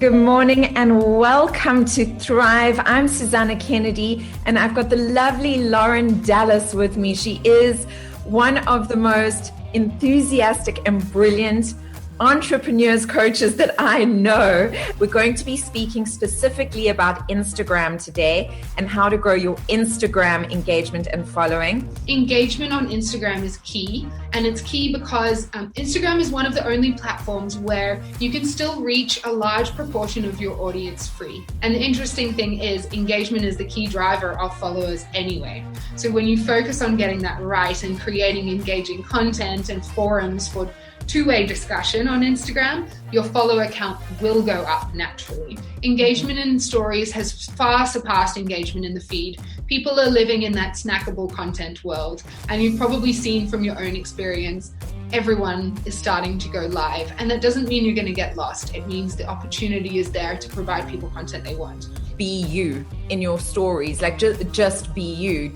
Good morning and welcome to Thrive. I'm Susana Kennedy and I've got the lovely Lauren Dallas with me. She is one of the most enthusiastic and brilliant entrepreneurs coaches that I know. We're going to be speaking specifically about Instagram today and how to grow your Instagram engagement and following. Engagement on Instagram is key, and it's key because Instagram is one of the only platforms where you can still reach a large proportion of your audience free. And the interesting thing is engagement is the key driver of followers anyway. So when you focus on getting that right and creating engaging content and forums for two-way discussion on Instagram, your follower count will go up naturally. Engagement in stories has far surpassed engagement in the feed. People are living in that snackable content world, and you've probably seen from your own experience, everyone is starting to go live. And that doesn't mean you're going to get lost. It means the opportunity is there to provide people content they want. Be you in your stories, like just be you.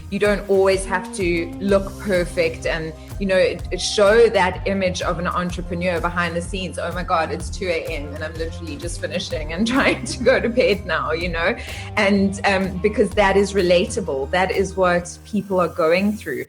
You don't always have to look perfect and show that image of an entrepreneur behind the scenes. Oh my God, it's 2 a.m. and I'm literally just finishing and trying to go to bed now, and because that is relatable. That is what people are going through.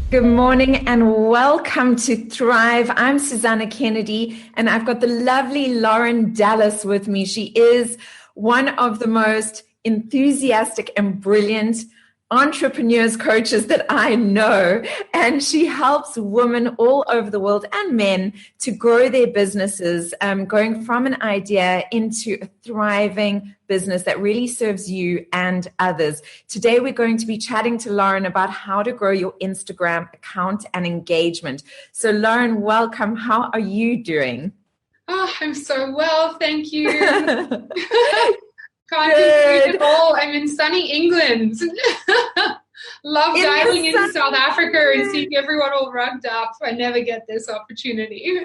Good morning and welcome to Thrive. I'm Susana Kennedy and I've got the lovely Lauren Dallas with me. She is one of the most enthusiastic and brilliant entrepreneurs coaches that I know, and she helps women all over the world and men to grow their businesses, going from an idea into a thriving business that really serves you and others. Today we're going to be chatting to Lauren about how to grow your Instagram account and engagement. So Lauren, welcome. How are you doing? Oh, I'm so well, thank you. Can't complain at all. I'm in sunny England. Love diving into South Africa and seeing everyone all rugged up. I never get this opportunity.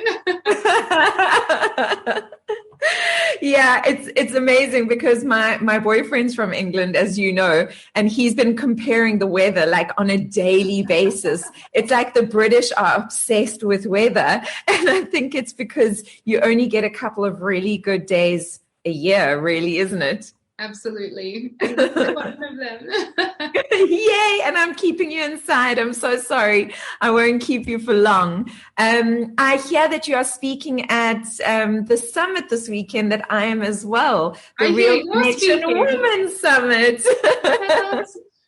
Yeah, it's amazing because my boyfriend's from England, as you know, and he's been comparing the weather like on a daily basis. It's like the British are obsessed with weather. And I think it's because you only get a couple of really good days a year, really, isn't it? Absolutely. And this is one of them. Yay, and I'm keeping you inside. I'm so sorry. I won't keep you for long. I hear that you are speaking at the summit this weekend that I am as well. The Real Connection Women Summit.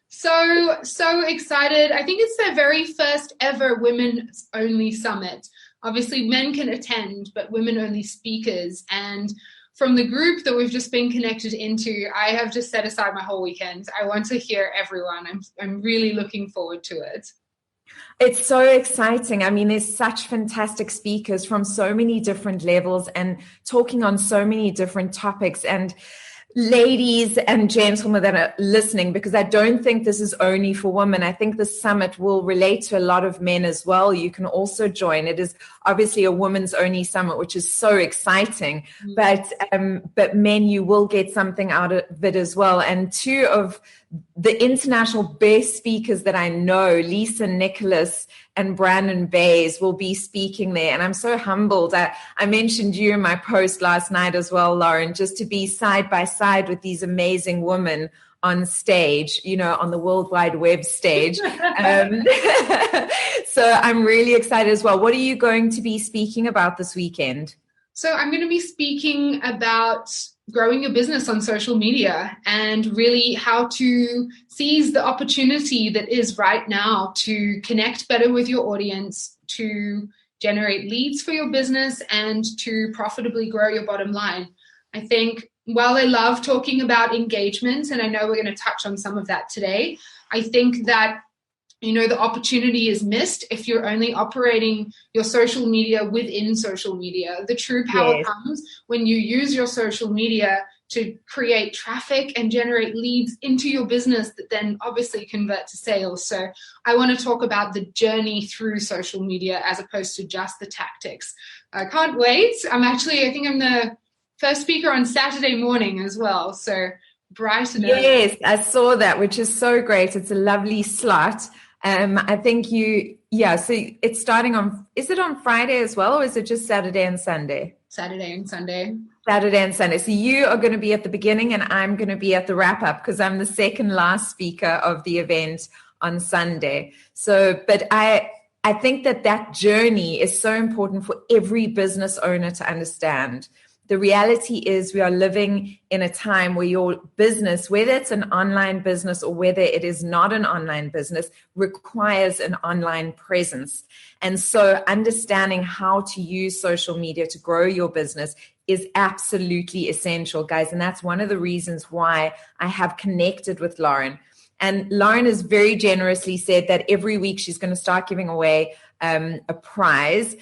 So excited. I think it's their very first ever women's only summit. Obviously men can attend, but women only speakers. And from the group that we've just been connected into, I have just set aside my whole weekend. I want to hear everyone. I'm really looking forward to it. It's so exciting. I mean, there's such fantastic speakers from so many different levels and talking on so many different topics. And ladies and gentlemen that are listening, because I don't think this is only for women. I think the summit will relate to a lot of men as well. You can also join. It is obviously a women's only summit, which is so exciting. Mm-hmm. But men, you will get something out of it as well. And two of the international best speakers that I know, Lisa Nicholas and Brandon Bays, will be speaking there. And I'm so humbled. I mentioned you in my post last night as well, Lauren, just to be side by side with these amazing women on stage, on the World Wide Web stage. So I'm really excited as well. What are you going to be speaking about this weekend? So I'm going to be speaking about growing your business on social media and really how to seize the opportunity that is right now to connect better with your audience, to generate leads for your business, and to profitably grow your bottom line. I think while I love talking about engagement, and I know we're going to touch on some of that today, I think that the opportunity is missed if you're only operating your social media within social media. The true power comes when you use your social media to create traffic and generate leads into your business that then obviously convert to sales. So I want to talk about the journey through social media as opposed to just the tactics. I can't wait. I think I'm the first speaker on Saturday morning as well. So bright and early. Yes, I saw that, which is so great. It's a lovely slot. I think so it's starting is it on Friday as well, or is it just Saturday and Sunday? Saturday and Sunday. Saturday and Sunday. So you are going to be at the beginning and I'm going to be at the wrap up because I'm the second last speaker of the event on Sunday. So, but I think that journey is so important for every business owner to understand. The reality is we are living in a time where your business, whether it's an online business or whether it is not an online business, requires an online presence. And so understanding how to use social media to grow your business is absolutely essential, guys. And that's one of the reasons why I have connected with Lauren. And Lauren has very generously said that every week she's going to start giving away a prize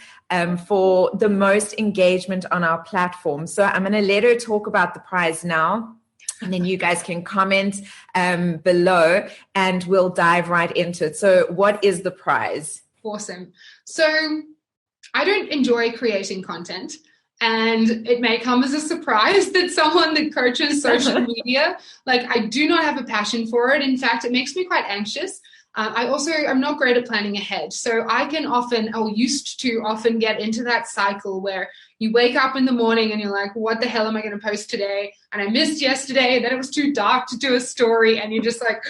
for the most engagement on our platform. So I'm going to let her talk about the prize now, and then you guys can comment below and we'll dive right into it. So what is the prize? Awesome. So I don't enjoy creating content. And it may come as a surprise that someone that coaches social media, I do not have a passion for it. In fact, it makes me quite anxious. I'm not great at planning ahead. So I used to often get into that cycle where you wake up in the morning and you're like, what the hell am I going to post today? And I missed yesterday. And then it was too dark to do a story. And you're just like,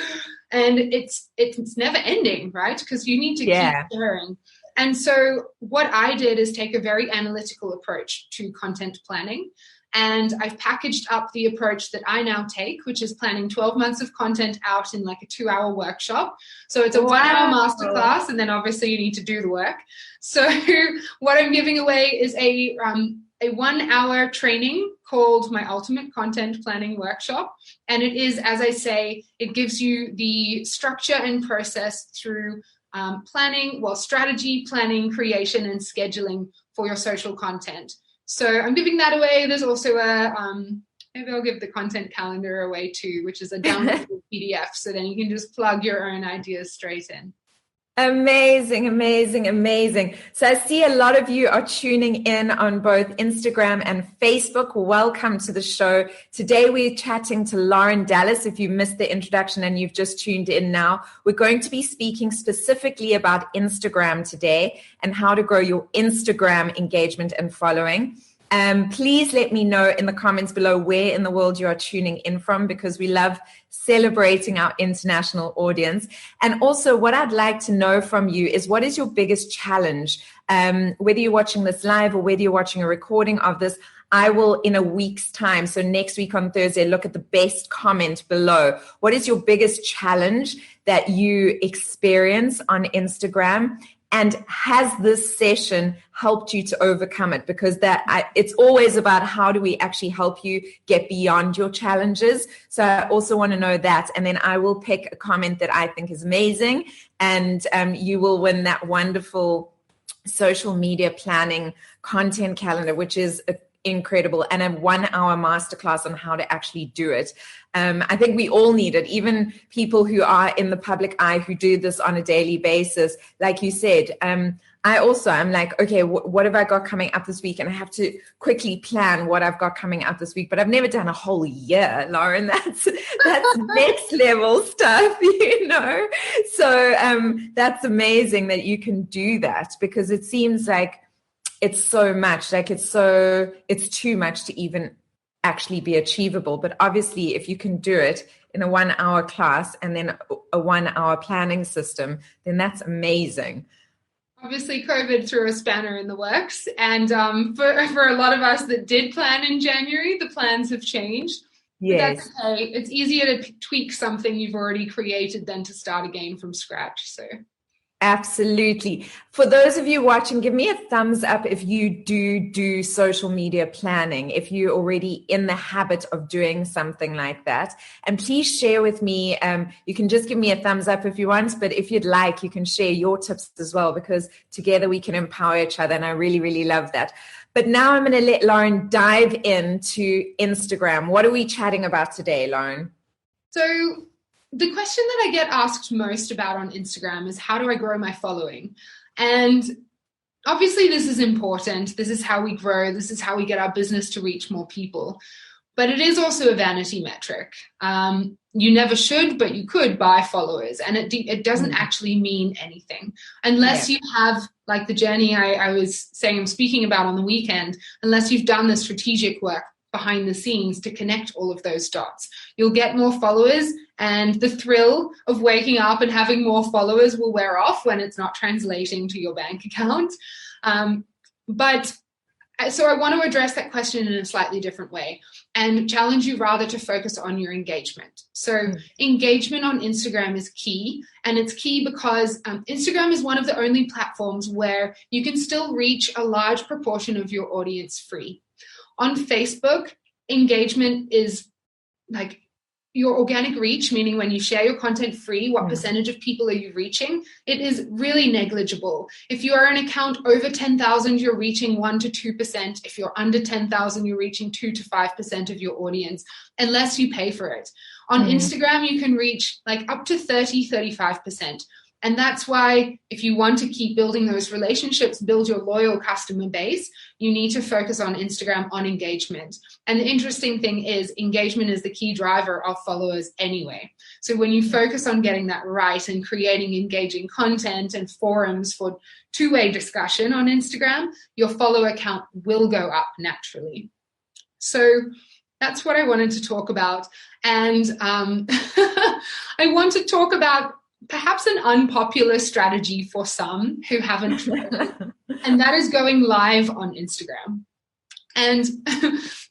and it's never ending, right? Because you need to keep sharing. And so what I did is take a very analytical approach to content planning. And I've packaged up the approach that I now take, which is planning 12 months of content out in a 2-hour workshop. So it's a 1-hour masterclass, and then obviously you need to do the work. So what I'm giving away is a 1-hour training called my Ultimate Content Planning Workshop. And it is, as I say, it gives you the structure and process through strategy, planning, creation, and scheduling for your social content. So I'm giving that away. There's also maybe I'll give the content calendar away too, which is a downloadable PDF. So then you can just plug your own ideas straight in. Amazing, amazing, amazing. So I see a lot of you are tuning in on both Instagram and Facebook. Welcome to the show. Today we're chatting to Lauren Dallas. If you missed the introduction and you've just tuned in now, we're going to be speaking specifically about Instagram today and how to grow your Instagram engagement and following. Please let me know in the comments below where in the world you are tuning in from, because we love celebrating our international audience. And also what I'd like to know from you is, what is your biggest challenge? Whether you're watching this live or whether you're watching a recording of this, I will, in a week's time, so next week on Thursday, look at the best comment below. What is your biggest challenge that you experience on Instagram? And has this session helped you to overcome it? Because it's always about how do we actually help you get beyond your challenges. So I also want to know that. And then I will pick a comment that I think is amazing. And you will win that wonderful social media planning content calendar, which is incredible, and a 1-hour masterclass on how to actually do it. I think we all need it, even people who are in the public eye who do this on a daily basis. Like you said, I'm like, okay, what have I got coming up this week? And I have to quickly plan what I've got coming up this week. But I've never done a whole year, Lauren. That's next level stuff, So that's amazing that you can do that, because it seems like it's so much, it's too much to even actually be achievable. But obviously, if you can do it in a 1-hour class and then a 1-hour planning system, then that's amazing. Obviously, COVID threw a spanner in the works. And for a lot of us that did plan in January, the plans have changed. Yes. But that's okay. It's easier to tweak something you've already created than to start again from scratch. So Absolutely. For those of you watching, give me a thumbs up if you do social media planning, if you're already in the habit of doing something like that. And please share with me. You can just give me a thumbs up if you want, but if you'd like, you can share your tips as well, because together we can empower each other. And I really, really love that. But now I'm going to let Lauren dive into Instagram. What are we chatting about today, Lauren? So the question that I get asked most about on Instagram is, how do I grow my following? And obviously this is important. This is how we grow. This is how we get our business to reach more people. But it is also a vanity metric. You never should, but you could buy followers. And it doesn't actually mean anything unless you have, like the journey I was saying I'm speaking about on the weekend, unless you've done the strategic work behind the scenes to connect all of those dots. You'll get more followers, and the thrill of waking up and having more followers will wear off when it's not translating to your bank account. So I want to address that question in a slightly different way and challenge you rather to focus on your engagement. So engagement on Instagram is key, and it's key because Instagram is one of the only platforms where you can still reach a large proportion of your audience free. On Facebook, engagement is like your organic reach, meaning when you share your content free, what percentage of people are you reaching? It is really negligible. If you are an account over 10,000, you're reaching 1 to 2%. If you're under 10,000, you're reaching 2 to 5% of your audience, unless you pay for it. On Instagram, you can reach like up to 30, 35%. And that's why if you want to keep building those relationships, build your loyal customer base, you need to focus on Instagram, on engagement. And the interesting thing is engagement is the key driver of followers anyway. So when you focus on getting that right and creating engaging content and forums for two-way discussion on Instagram, your follower count will go up naturally. So that's what I wanted to talk about. And I want to talk about perhaps an unpopular strategy for some who haven't tried it, and that is going live on Instagram. And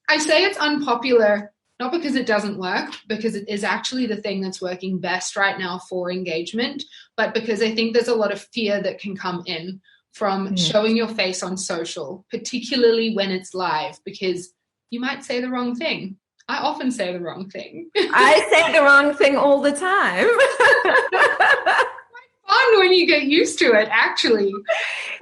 I say it's unpopular, not because it doesn't work, because it is actually the thing that's working best right now for engagement, but because I think there's a lot of fear that can come in from showing your face on social, particularly when it's live, because you might say the wrong thing. I often say the wrong thing. I say the wrong thing all the time. Fun when you get used to it, actually.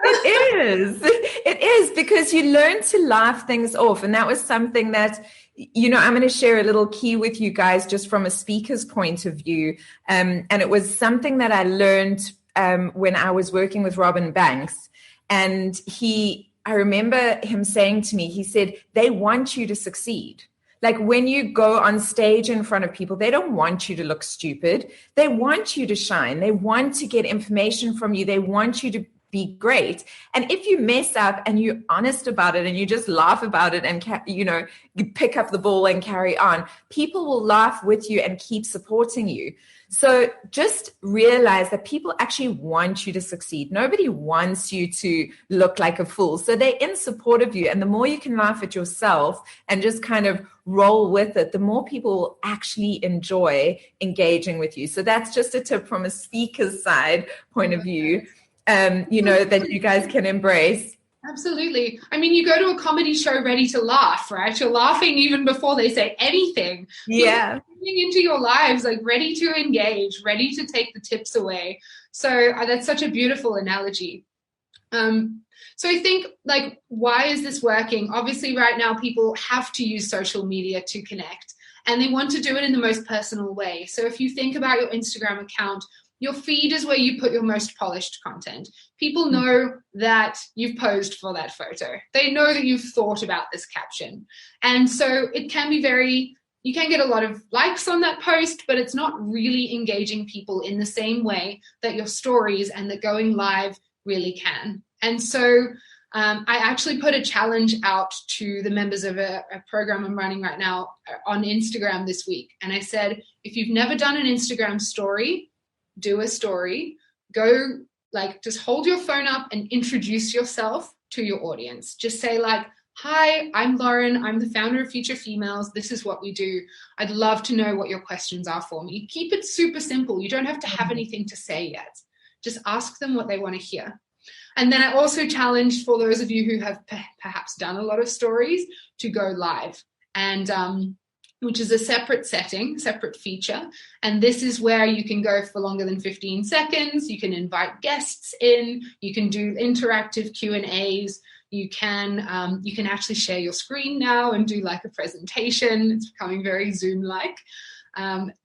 It is because you learn to laugh things off. And that was something that, I'm going to share a little key with you guys just from a speaker's point of view. And it was something that I learned when I was working with Robin Banks. And I remember him saying to me, he said, they want you to succeed. Like when you go on stage in front of people, they don't want you to look stupid. They want you to shine. They want to get information from you. They want you to be great. And if you mess up and you're honest about it and you just laugh about it and, you pick up the ball and carry on, people will laugh with you and keep supporting you. So just realize that people actually want you to succeed. Nobody wants you to look like a fool. So they're in support of you. And the more you can laugh at yourself and just kind of roll with it, the more people will actually enjoy engaging with you. So that's just a tip from a speaker's side point of view, that you guys can embrace. Absolutely. I mean, you go to a comedy show ready to laugh, right? You're laughing even before they say anything. Yeah. Coming into your lives, like ready to engage, ready to take the tips away. So that's such a beautiful analogy. So I think, like, why is this working? Obviously, right now, people have to use social media to connect, and they want to do it in the most personal way. So if you think about your Instagram account, your feed is where you put your most polished content. People know that you've posed for that photo. They know that you've thought about this caption. And so it can be you can get a lot of likes on that post, but it's not really engaging people in the same way that your stories and the going live really can. And so I actually put a challenge out to the members of a program I'm running right now on Instagram this week. And I said, if you've never done an Instagram story, do a story. Go, just hold your phone up and introduce yourself to your audience. Just say hi, I'm Lauren. I'm the founder of Future Females. This is what we do. I'd love to know what your questions are for me. Keep it super simple. You don't have to have anything to say yet. Just ask them what they want to hear. And then I also challenged, for those of you who have perhaps done a lot of stories, to go live, and which is a separate setting, separate feature. And this is where you can go for longer than 15 seconds. You can invite guests in. You can do interactive Q&As. You can actually share your screen now and do like a presentation. It's becoming very Zoom-like.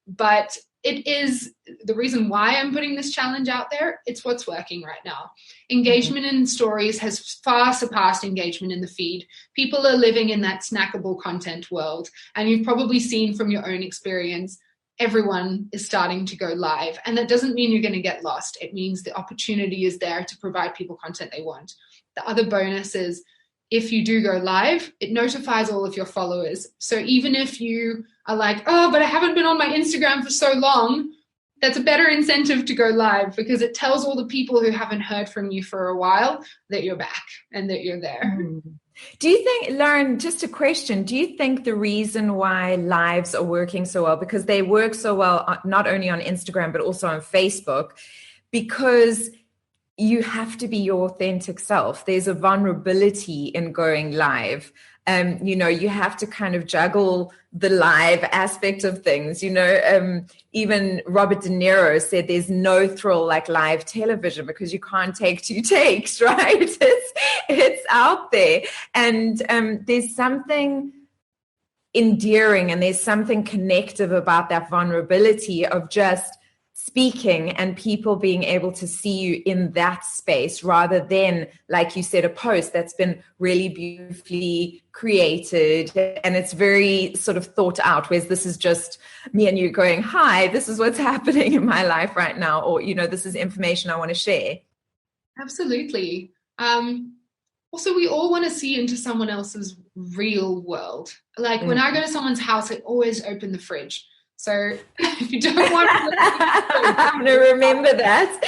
But it is the reason why I'm putting this challenge out there. It's what's working right now. Engagement in stories has far surpassed engagement in the feed. People are living in that snackable content world. And you've probably seen from your own experience, everyone is starting to go live. And that doesn't mean you're going to get lost. It means the opportunity is there to provide people content they want. The other bonus is, if you do go live, it notifies all of your followers. So even if you are like, oh, but I haven't been on my Instagram for so long, that's a better incentive to go live, because it tells all the people who haven't heard from you for a while that you're back and that you're there. Do you think, Lauren, just a question, do you think the reason why lives are working so well, because they work so well, not only on Instagram, but also on Facebook, because you have to be your authentic self. There's a vulnerability in going live. You have to kind of juggle the live aspect of things. Even Robert De Niro said there's no thrill like live television, because you can't take two takes, right? It's out there. And there's something endearing and there's something connective about that vulnerability of just speaking and people being able to see you in that space, rather than, like you said, a post that's been really beautifully created and it's very sort of thought out, whereas this is just me and you going, hi, this is what's happening in my life right now, or this is information I want to share. Absolutely. Also, we all want to see into someone else's real world. Like when I go to someone's house, I always open the fridge. So if you don't want to, I'm going to remember that.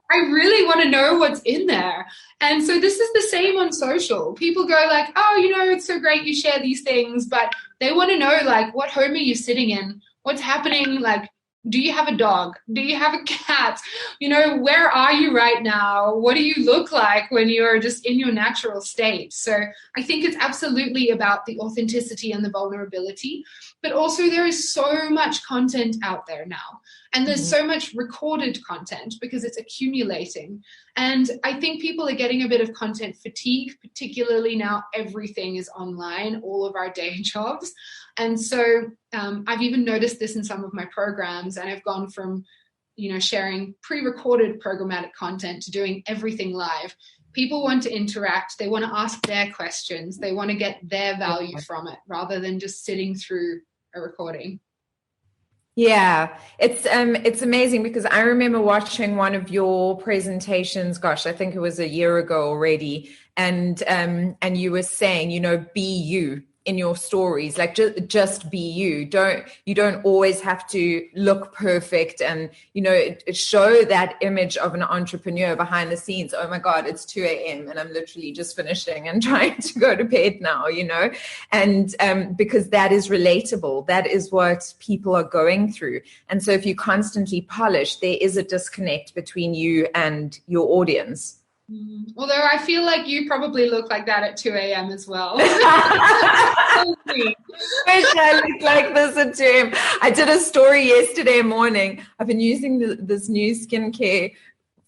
I really want to know what's in there. And so this is the same on social. People go like, oh, it's so great you share these things, but they want to know, like, what home are you sitting in? What's happening? Like, do you have a dog? Do you have a cat? Where are you right now? What do you look like when you're just in your natural state? So I think it's absolutely about the authenticity and the vulnerability, but also there is so much content out there now. And there's so much recorded content because it's accumulating. And I think people are getting a bit of content fatigue, particularly now everything is online, all of our day jobs. And so I've even noticed this in some of my programs, and I've gone from, sharing pre-recorded programmatic content to doing everything live. People want to interact. They want to ask their questions. They want to get their value from it rather than just sitting through a recording. Yeah, it's amazing, because I remember watching one of your presentations, gosh, I think it was a year ago already. And you were saying, be you in your stories, like just be you. You don't always have to look perfect and, show that image of an entrepreneur behind the scenes. Oh my God, it's 2 a.m. and I'm literally just finishing and trying to go to bed now, and because that is relatable. That is what people are going through. And so if you constantly polish, there is a disconnect between you and your audience. Although I feel like you probably look like that at 2 a.m. as well. Wish I looked like this at 2 a.m. I did a story yesterday morning. I've been using this new skincare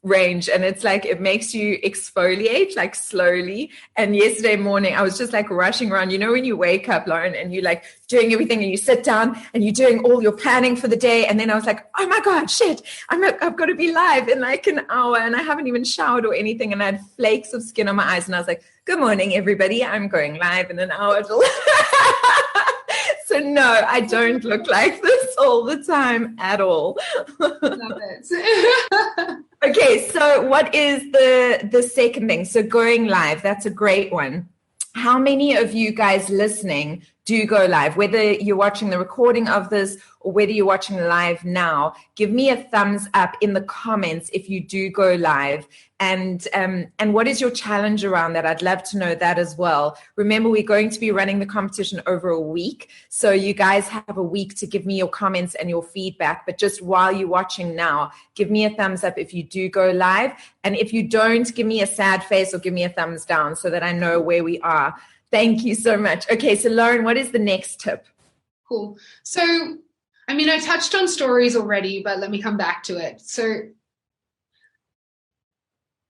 range, and it's like it makes you exfoliate like slowly. And yesterday morning I was just like rushing around, when you wake up, Lauren, and you're like doing everything and you sit down and you're doing all your planning for the day, and then I was like, oh my God, shit, I've got to be live in like an hour and I haven't even showered or anything, and I had flakes of skin on my eyes, and I was like, good morning everybody, I'm going live in an hour. So no, I don't look like this all the time at all. Love it. Okay, so what is the second thing? So going live, that's a great one. How many of you guys listening do go live, whether you're watching the recording of this or whether you're watching live now, give me a thumbs up in the comments if you do go live. And what is your challenge around that? I'd love to know that as well. Remember, we're going to be running the competition over a week. So you guys have a week to give me your comments and your feedback. But just while you're watching now, give me a thumbs up if you do go live. And if you don't, give me a sad face or give me a thumbs down so that I know where we are. Thank you so much. Okay, so Lauren, what is the next tip? Cool. So, I mean, I touched on stories already, but let me come back to it. So,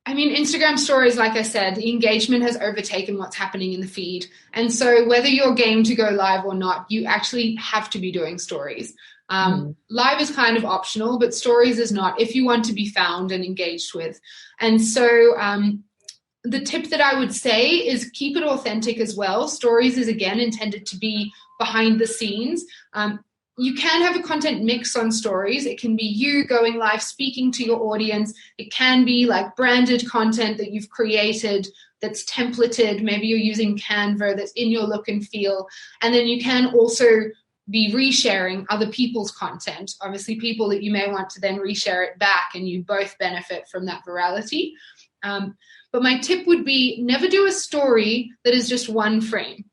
I mean, Instagram stories, like I said, the engagement has overtaken what's happening in the feed. And so whether you're game to go live or not, you actually have to be doing stories. Live is kind of optional, but stories is not, if you want to be found and engaged with. And so the tip that I would say is keep it authentic as well. Stories is, again, intended to be behind the scenes. You can have a content mix on stories. It can be you going live, speaking to your audience. It can be like branded content that you've created that's templated. Maybe you're using Canva that's in your look and feel. And then you can also be resharing other people's content, obviously people that you may want to then reshare it back, and you both benefit from that virality. But my tip would be never do a story that is just one frame.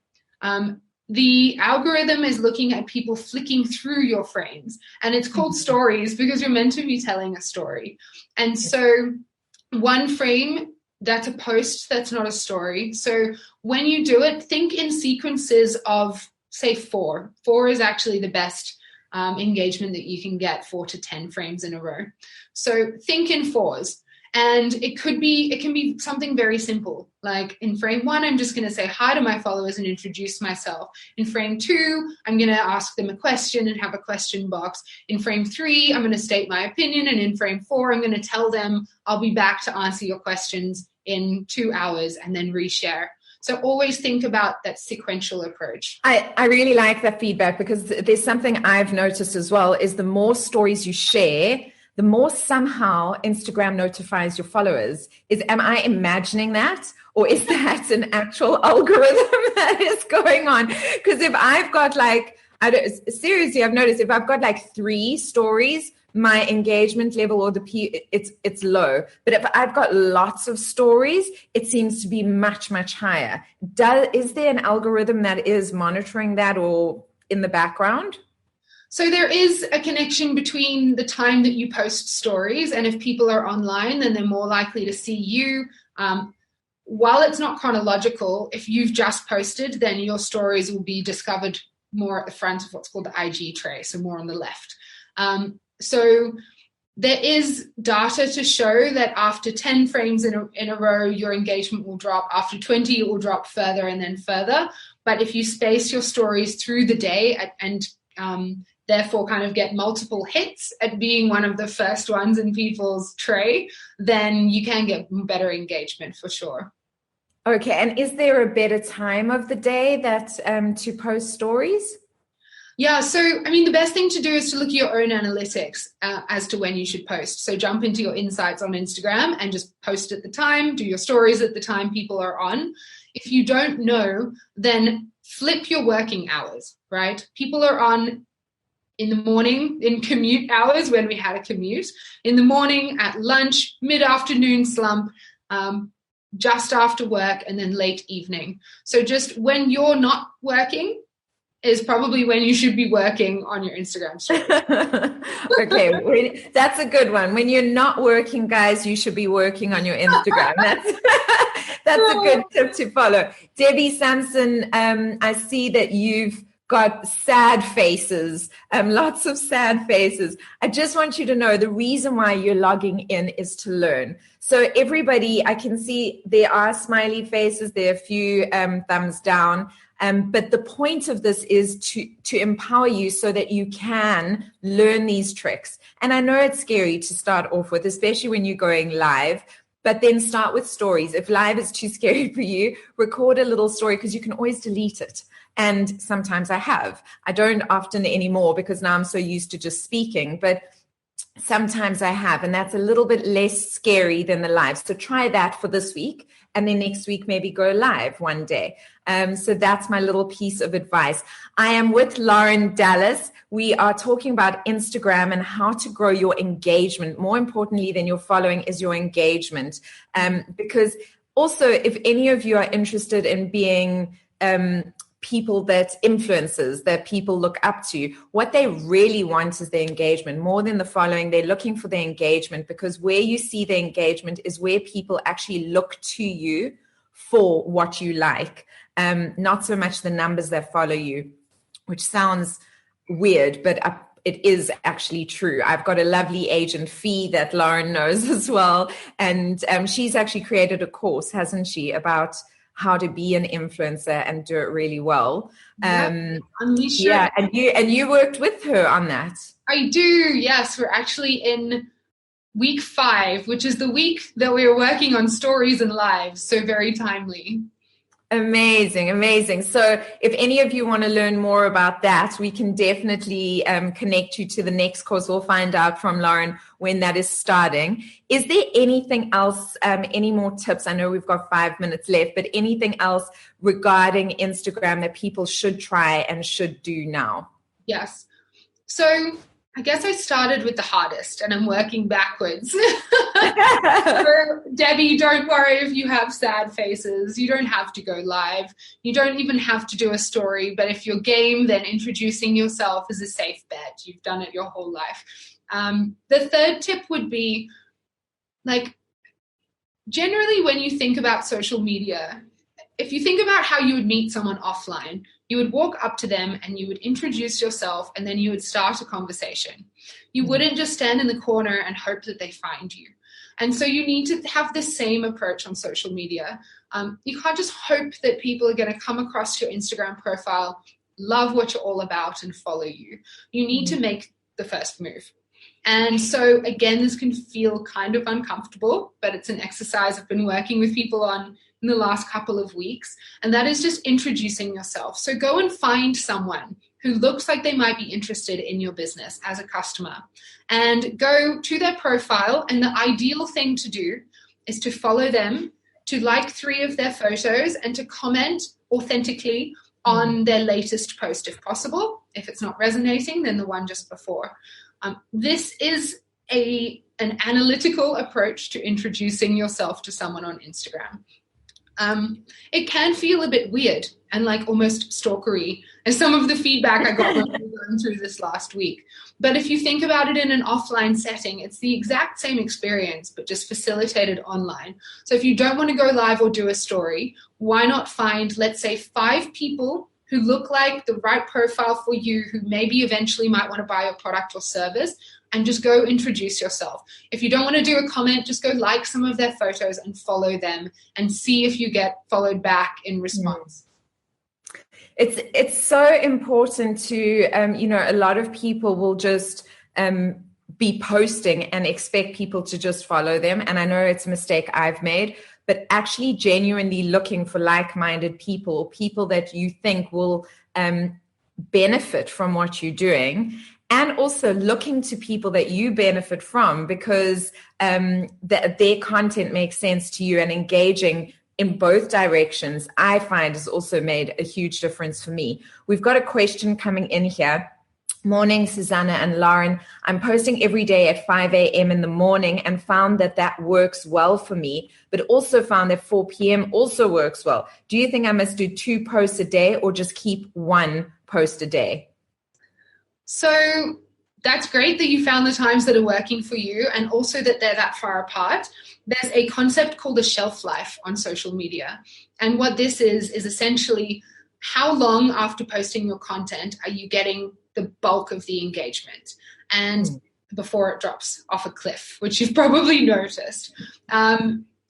The algorithm is looking at people flicking through your frames, and it's called stories because you're meant to be telling a story. And so one frame, that's a post, that's not a story. So when you do it, think in sequences of, say, 4. 4 is actually the best engagement that you can get, 4 to 10 frames in a row. So think in 4s. And it can be something very simple. Like in frame 1, I'm just going to say hi to my followers and introduce myself. In frame 2, I'm going to ask them a question and have a question box. In frame 3, I'm going to state my opinion. And in frame 4, I'm going to tell them I'll be back to answer your questions in 2 hours and then reshare. So always think about that sequential approach. I really like that feedback, because there's something I've noticed as well, is the more stories you share, the more somehow Instagram notifies your followers. Am I imagining that? Or is that an actual algorithm that is going on? Because if I've got seriously, I've noticed if I've got like 3 stories, my engagement level or it's low. But if I've got lots of stories, it seems to be much, much higher. Is there an algorithm that is monitoring that or in the background? So there is a connection between the time that you post stories, and if people are online, then they're more likely to see you. While it's not chronological, if you've just posted, then your stories will be discovered more at the front of what's called the IG tray, so more on the left. So there is data to show that after 10 frames in a row, your engagement will drop. After 20, it will drop further and then further. But if you space your stories through the day and therefore kind of get multiple hits at being one of the first ones in people's tray, then you can get better engagement for sure. Okay, and is there a better time of the day that to post stories? Yeah, so I mean, the best thing to do is to look at your own analytics as to when you should post. So jump into your insights on Instagram and just post at the time, do your stories at the time people are on. If you don't know, then flip your working hours, right? People are on in the morning, in commute hours when we had a commute, in the morning, at lunch, mid-afternoon slump, just after work, and then late evening. So just when you're not working is probably when you should be working on your Instagram stories. Okay, that's a good one. When you're not working, guys, you should be working on your Instagram. That's a good tip to follow. Debbie Sampson, I see that you've got sad faces, lots of sad faces. I just want you to know the reason why you're logging in is to learn. So everybody, I can see there are smiley faces, there are a few thumbs down. But the point of this is to empower you so that you can learn these tricks. And I know it's scary to start off with, especially when you're going live, but then start with stories. If live is too scary for you, record a little story because you can always delete it. And sometimes I don't often anymore because now I'm so used to just speaking. But Sometimes I have, and that's a little bit less scary than the live. So try that for this week, and then next week maybe go live one day. So that's my little piece of advice. I am with Lauren Dallas. We are talking about Instagram and how to grow your engagement. More importantly than your following is your engagement. Because also, if any of you are interested in being people that influencers, that people look up to, what they really want is the engagement more than the following. They're looking for the engagement, because where you see the engagement is where people actually look to you for what you like, not so much the numbers that follow you, which sounds weird, but it is actually true. I've got a lovely agent, Fee, that Lauren knows as well, and she's actually created a course, hasn't she, about how to be an influencer and do it really well. And you worked with her on that. I do, yes. We're actually in week 5, which is the week that we are working on stories and lives. So very timely. Amazing. So if any of you want to learn more about that, we can definitely connect you to the next course. We'll find out from Lauren when that is starting. Is there anything else, any more tips? I know we've got 5 minutes left, but anything else regarding Instagram that people should try and should do now? Yes. So I guess I started with the hardest and I'm working backwards. Debbie, don't worry if you have sad faces. You don't have to go live. You don't even have to do a story. But if you're game, then introducing yourself is a safe bet. You've done it your whole life. The third tip would be, like, generally when you think about social media, if you think about how you would meet someone offline, you would walk up to them and you would introduce yourself and then you would start a conversation. You wouldn't just stand in the corner and hope that they find you. And so you need to have the same approach on social media. You can't just hope that people are going to come across your Instagram profile, love what you're all about, and follow you. You need to make the first move. And so, again, this can feel kind of uncomfortable, but it's an exercise I've been working with people on in the last couple of weeks, and that is just introducing yourself. So go and find someone who looks like they might be interested in your business as a customer, and go to their profile. And the ideal thing to do is to follow them, to like 3 of their photos, and to comment authentically on their latest post if possible. If it's not resonating, then the one just before. This is an analytical approach to introducing yourself to someone on Instagram. It can feel a bit weird and like almost stalkery, as some of the feedback I got when we were going through this last week. But if you think about it in an offline setting, it's the exact same experience, but just facilitated online. So if you don't want to go live or do a story, why not find, let's say, 5 people who look like the right profile for you, who maybe eventually might want to buy your product or service, and just go introduce yourself. If you don't want to do a comment, just go like some of their photos and follow them and see if you get followed back in response. It's so important to, a lot of people will just be posting and expect people to just follow them. And I know it's a mistake I've made, but actually genuinely looking for like-minded people, or people that you think will benefit from what you're doing. And also looking to people that you benefit from, because their content makes sense to you, and engaging in both directions, I find, has also made a huge difference for me. We've got a question coming in here. Morning, Susana and Lauren. I'm posting every day at 5 a.m. in the morning and found that works well for me, but also found that 4 p.m. also works well. Do you think I must do 2 posts a day or just keep 1 post a day? So that's great that you found the times that are working for you, and also that they're that far apart. There's a concept called a shelf life on social media. And what this is essentially how long after posting your content are you getting the bulk of the engagement, and before it drops off a cliff, which you've probably noticed.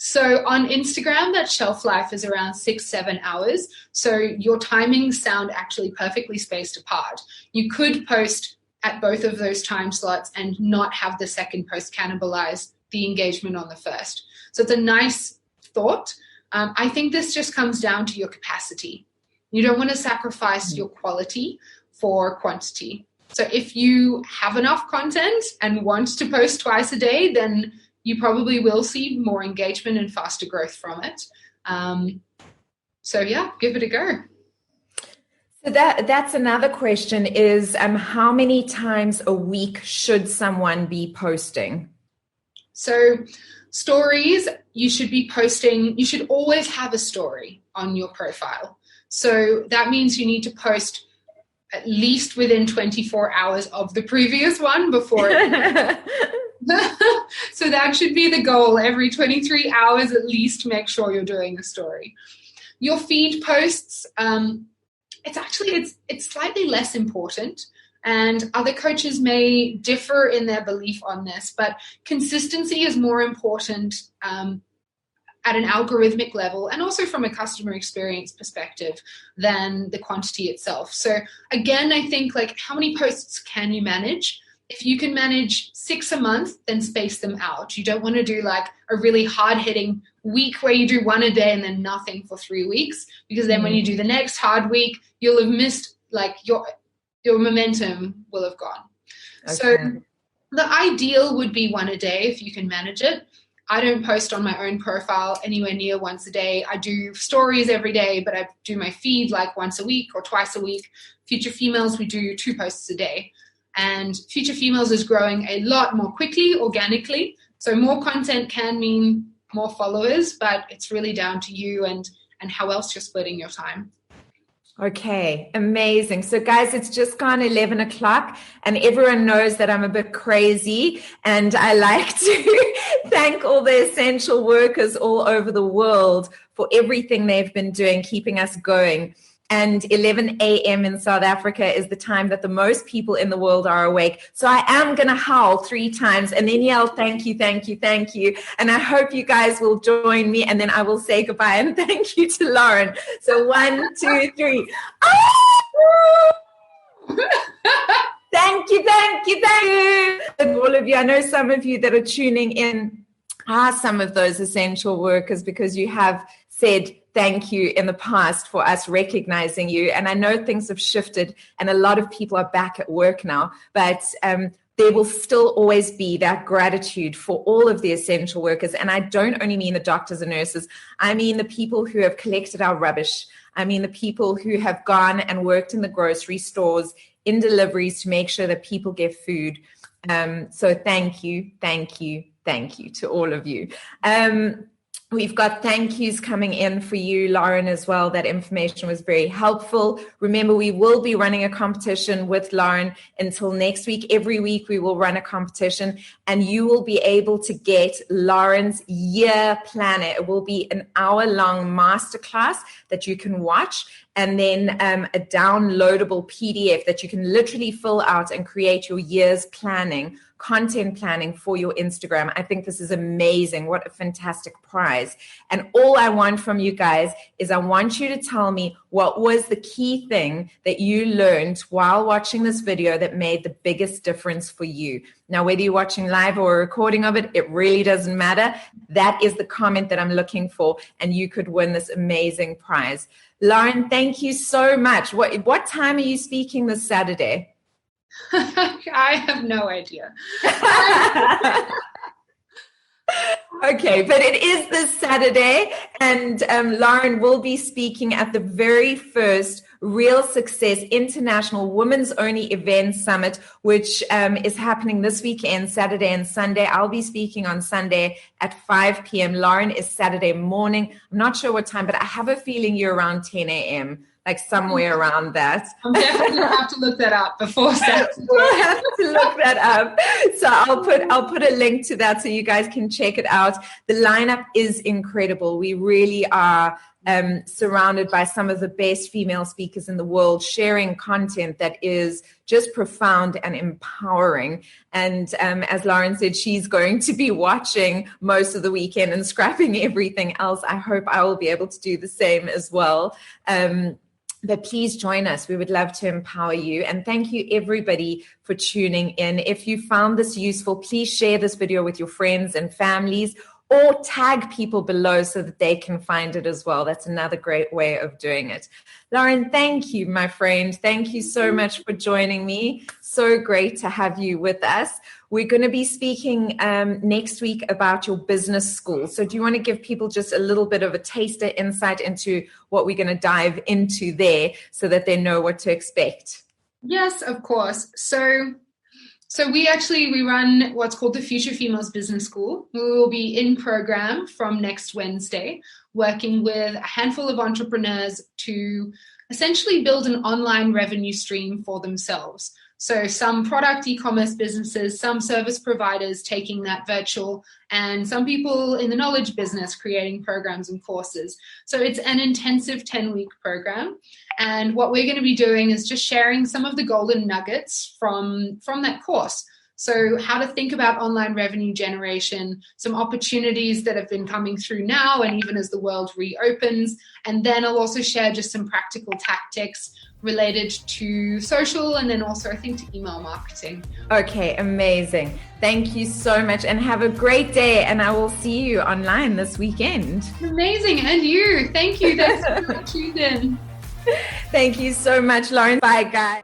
So on Instagram, that shelf life is around 6-7 hours. So your timings sound actually perfectly spaced apart. You could post at both of those time slots and not have the second post cannibalize the engagement on the first. So it's a nice thought. I think this just comes down to your capacity. You don't want to sacrifice your quality for quantity. So if you have enough content and want to post twice a day, then you probably will see more engagement and faster growth from it. So yeah, give it a go. So that's another question is how many times a week should someone be posting? So stories, you should be posting, you should always have a story on your profile. So that means you need to post at least within 24 hours of the previous one before. So that should be the goal. Every 23 hours at least, make sure you're doing a story. Your feed posts, it's slightly less important, and other coaches may differ in their belief on this, but consistency is more important at an algorithmic level and also from a customer experience perspective than the quantity itself. So again, I think like how many posts can you manage? If you can manage 6 a month, then space them out. You don't want to do like a really hard-hitting week where you do 1 a day and then nothing for 3 weeks, because then when you do the next hard week, you'll have missed, like your momentum will have gone. Okay. So the ideal would be 1 a day if you can manage it. I don't post on my own profile anywhere near once a day. I do stories every day, but I do my feed like once a week or twice a week. Future Females, we do 2 posts a day. And Future Females is growing a lot more quickly, organically. So more content can mean more followers, but it's really down to you and how else you're splitting your time. Okay, amazing. So guys, it's just gone 11 o'clock and everyone knows that I'm a bit crazy, and I like to thank all the essential workers all over the world for everything they've been doing, keeping us going. And 11 a.m. in South Africa is the time that the most people in the world are awake. So I am going to howl 3 times and then yell, thank you, thank you, thank you. And I hope you guys will join me, and then I will say goodbye and thank you to Lauren. So 1, 2, 3. Thank you, thank you, thank you. And all of you, I know some of you that are tuning in are some of those essential workers, because you have said thank you in the past for us recognizing you. And I know things have shifted and a lot of people are back at work now, but there will still always be that gratitude for all of the essential workers. And I don't only mean the doctors and nurses. I mean the people who have collected our rubbish. I mean the people who have gone and worked in the grocery stores, in deliveries to make sure that people get food. So thank you, thank you, thank you to all of you. We've got thank yous coming in for you, Lauren, as well. That information was very helpful. Remember, we will be running a competition with Lauren until next week. Every week we will run a competition, and you will be able to get Lauren's year planner. It will be an hour-long masterclass that you can watch, and then a downloadable PDF that you can literally fill out and create your year's planning, content planning for your Instagram. I think this is amazing. What a fantastic prize. And all I want from you guys is I want you to tell me what was the key thing that you learned while watching this video that made the biggest difference for you. Now, whether you're watching live or a recording of it, it really doesn't matter. That is the comment that I'm looking for, and you could win this amazing prize. Lauren, thank you so much. What time are you speaking this Saturday? I have no idea. Okay, but it is this Saturday, and Lauren will be speaking at the very first Real Success International Women's Only Event Summit, which is happening this weekend, Saturday and Sunday. I'll be speaking on Sunday at 5 p.m. Lauren is Saturday morning. I'm not sure what time, but I have a feeling you're around 10 a.m., like somewhere around that. I'm definitely going to have to look that up before Saturday. We'll have to look that up. So I'll put a link to that so you guys can check it out. The lineup is incredible. We really are surrounded by some of the best female speakers in the world, sharing content that is just profound and empowering. And as Lauren said, she's going to be watching most of the weekend and scrapping everything else. I hope I will be able to do the same as well. But please join us. We would love to empower you. And thank you, everybody, for tuning in. If you found this useful, please share this video with your friends and families. or tag people below so that they can find it as well. That's another great way of doing it. Lauren, thank you, my friend. Thank you so much for joining me. So great to have you with us. We're going to be speaking next week about your business school. So do you want to give people just a little bit of a taster insight into what we're going to dive into there so that they know what to expect? Yes, of course. So we run what's called the Future Females Business School. We will be in program from next Wednesday, working with a handful of entrepreneurs to essentially build an online revenue stream for themselves. So some product e-commerce businesses, some service providers taking that virtual, and some people in the knowledge business creating programs and courses. So it's an intensive 10-week program. And what we're going to be doing is just sharing some of the golden nuggets from that course. So how to think about online revenue generation, some opportunities that have been coming through now and even as the world reopens. And then I'll also share just some practical tactics related to social and then also I think to email marketing. Okay, amazing. Thank you so much and have a great day, and I will see you online this weekend. Amazing. And you. Thank you. Thanks for tuning in. Thank you so much, Lauren. Bye, guys.